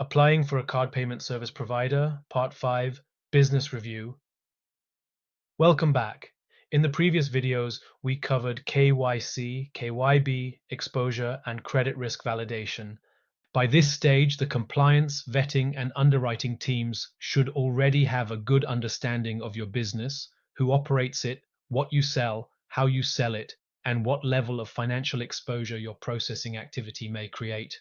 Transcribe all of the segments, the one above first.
Applying for a card payment service provider, Part 5, Business Review. Welcome back. In the previous videos, we covered KYC, KYB, exposure, and credit risk validation. By this stage, the compliance, vetting, and underwriting teams should already have a good understanding of your business, who operates it, what you sell, how you sell it, and what level of financial exposure your processing activity may create.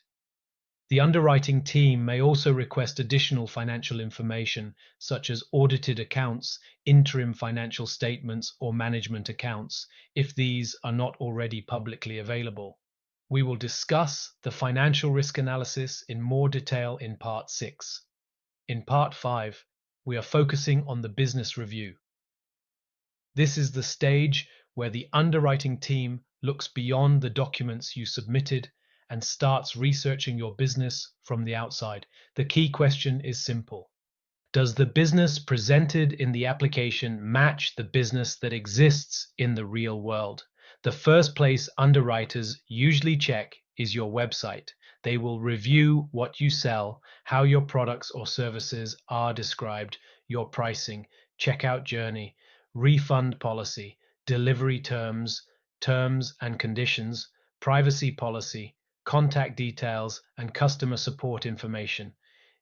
The underwriting team may also request additional financial information, such as audited accounts, interim financial statements, or management accounts, if these are not already publicly available. We will discuss the financial risk analysis in more detail in Part 6. In Part 5, we are focusing on the business review. This is the stage where the underwriting team looks beyond the documents you submitted and starts researching your business from the outside. The key question is simple. Does the business presented in the application match the business that exists in the real world? The first place underwriters usually check is your website. They will review what you sell, how your products or services are described, your pricing, checkout journey, refund policy, delivery terms and conditions, privacy policy, contact details, and customer support information.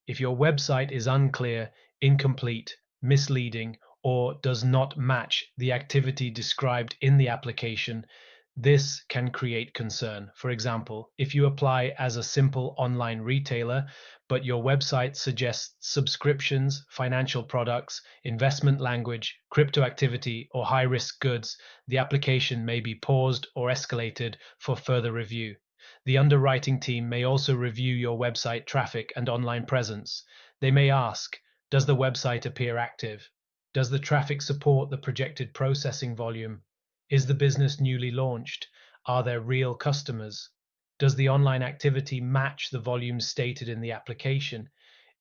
If your website is unclear, incomplete, misleading, or does not match the activity described in the application, this can create concern. For example, if you apply as a simple online retailer, but your website suggests subscriptions, financial products, investment language, crypto activity, or high-risk goods, the application may be paused or escalated for further review. The underwriting team may also review your website traffic and online presence. They may ask, does the website appear active? Does the traffic support the projected processing volume? Is the business newly launched? Are there real customers? Does the online activity match the volume stated in the application?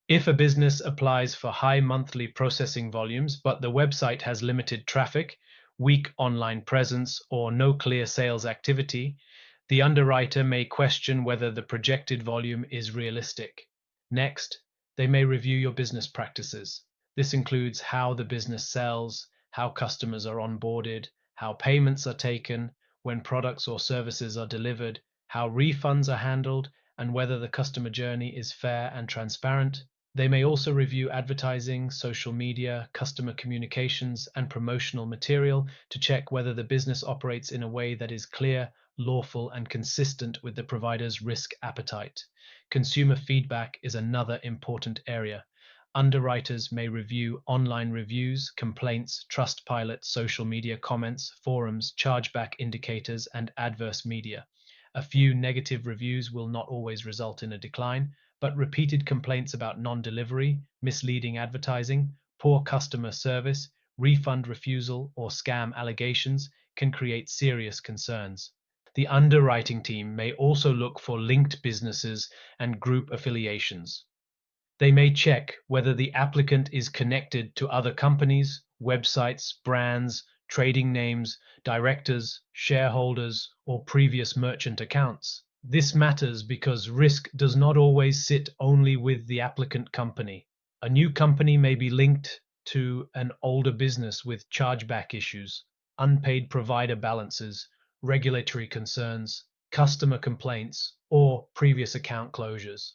If a business applies for high monthly processing volumes, but the website has limited traffic, weak online presence, or no clear sales activity, the underwriter may question whether the projected volume is realistic. Next, they may review your business practices. This includes how the business sells, how customers are onboarded, how payments are taken, when products or services are delivered, how refunds are handled, and whether the customer journey is fair and transparent. They may also review advertising, social media, customer communications, and promotional material to check whether the business operates in a way that is clear, lawful, and consistent with the provider's risk appetite. Consumer feedback is another important area. Underwriters may review online reviews, complaints, Trustpilot, social media comments, forums, chargeback indicators, and adverse media. A few negative reviews will not always result in a decline, but repeated complaints about non-delivery, misleading advertising, poor customer service, refund refusal, or scam allegations can create serious concerns. The underwriting team may also look for linked businesses and group affiliations. They may check whether the applicant is connected to other companies, websites, brands, trading names, directors, shareholders, or previous merchant accounts. This matters because risk does not always sit only with the applicant company. A new company may be linked to an older business with chargeback issues, unpaid provider balances, regulatory concerns, customer complaints, or previous account closures.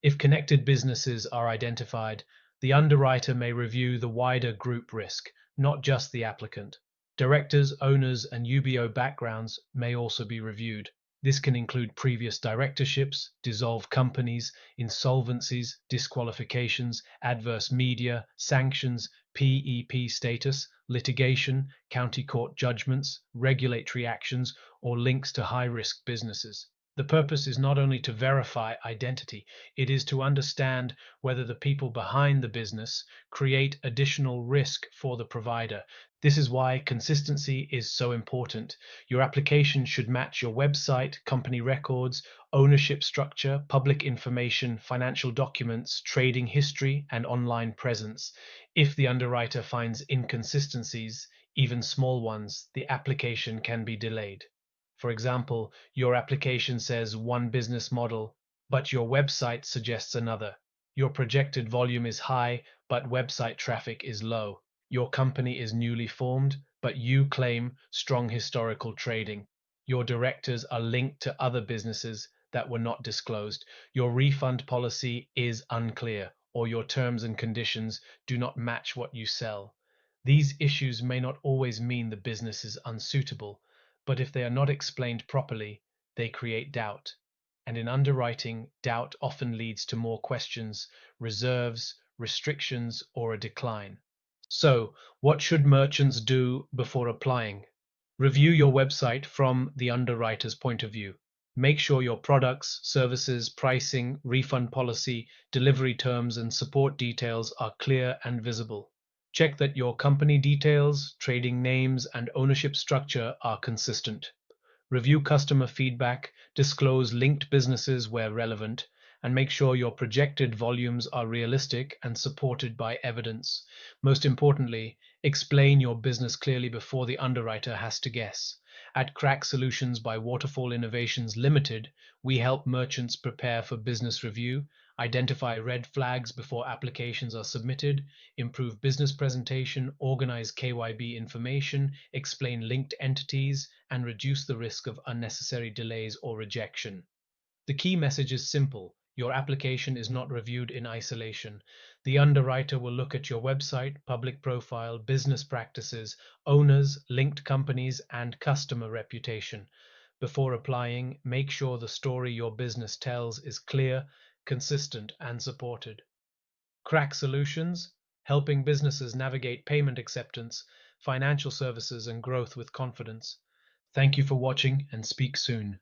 If connected businesses are identified, the underwriter may review the wider group risk, not just the applicant. Directors, owners, and UBO backgrounds may also be reviewed. This can include previous directorships, dissolved companies, insolvencies, disqualifications, adverse media, sanctions, PEP status, litigation, county court judgments, regulatory actions, or links to high-risk businesses. The purpose is not only to verify identity, it is to understand whether the people behind the business create additional risk for the provider. This is why consistency is so important. Your application should match your website, company records, ownership structure, public information, financial documents, trading history, and online presence. If the underwriter finds inconsistencies, even small ones, the application can be delayed. For example, your application says one business model, but your website suggests another. Your projected volume is high, but website traffic is low. Your company is newly formed, but you claim strong historical trading. Your directors are linked to other businesses that were not disclosed. Your refund policy is unclear, or your terms and conditions do not match what you sell. These issues may not always mean the business is unsuitable, but if they are not explained properly, they create doubt. And in underwriting, doubt often leads to more questions, reserves, restrictions, or a decline. So, what should merchants do before applying? Review your website from the underwriter's point of view. Make sure your products, services, pricing, refund policy, delivery terms, and support details are clear and visible. Check that your company details, trading names, and ownership structure are consistent. Review customer feedback, disclose linked businesses where relevant, and make sure your projected volumes are realistic and supported by evidence. Most importantly, explain your business clearly before the underwriter has to guess. At CRAC Solutions by Waterfall Innovations Limited, we help merchants prepare for business review, identify red flags before applications are submitted, improve business presentation, organize KYB information, explain linked entities, and reduce the risk of unnecessary delays or rejection. The key message is simple. Your application is not reviewed in isolation. The underwriter will look at your website, public profile, business practices, owners, linked companies, and customer reputation. Before applying, make sure the story your business tells is clear, consistent, and supported. CRAC Solutions, helping businesses navigate payment acceptance, financial services, and growth with confidence. Thank you for watching and speak soon.